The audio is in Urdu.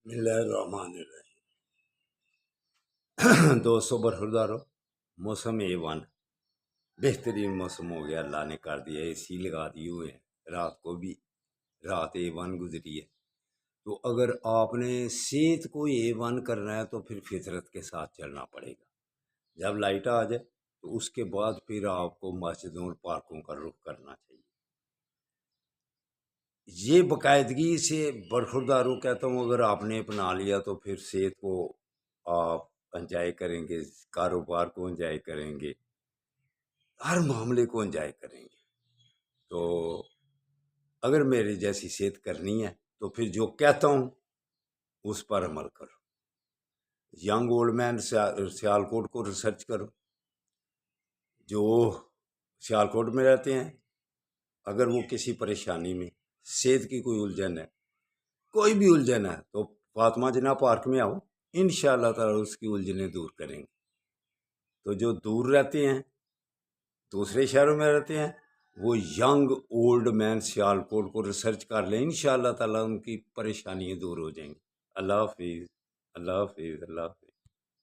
بسم اللہ الرحمن الرحیم۔ دوستو برخوردارو، موسم A1 بہترین موسم ہو گیا، اللہ نے کر دیا، اے سی لگا دیے ہوئے ہیں، رات کو بھی رات A1 گزری ہے۔ تو اگر آپ نے صحت کو A1 کرنا ہے تو پھر فطرت کے ساتھ چلنا پڑے گا۔ جب لائٹ آ جائے تو اس کے بعد پھر آپ کو مسجدوں اور پارکوں کا رخ کرنا چاہیے۔ یہ باقاعدگی سے برخورداروں کہتا ہوں، اگر آپ نے اپنا لیا تو پھر صحت کو آپ انجوائے کریں گے، کاروبار کو انجوائے کریں گے، ہر معاملے کو انجوائے کریں گے۔ تو اگر میری جیسی صحت کرنی ہے تو پھر جو کہتا ہوں اس پر عمل کرو۔ ینگ اولڈ مین سیالکوٹ کو ریسرچ کرو، جو سیالکوٹ میں رہتے ہیں، اگر وہ کسی پریشانی میں صحت کی کوئی الجھن ہے، کوئی بھی الجھن ہے، تو فاطمہ جناح پارک میں آؤ، انشاءاللہ تعالی اس کی الجھنیں دور کریں گے۔ تو جو دور رہتے ہیں، دوسرے شہروں میں رہتے ہیں، وہ ینگ اولڈ مین سیالکوٹ کو ریسرچ کر لیں، انشاءاللہ تعالی ان کی پریشانیاں دور ہو جائیں گی۔ اللہ حافظ، اللہ حافظ، اللہ حافظ۔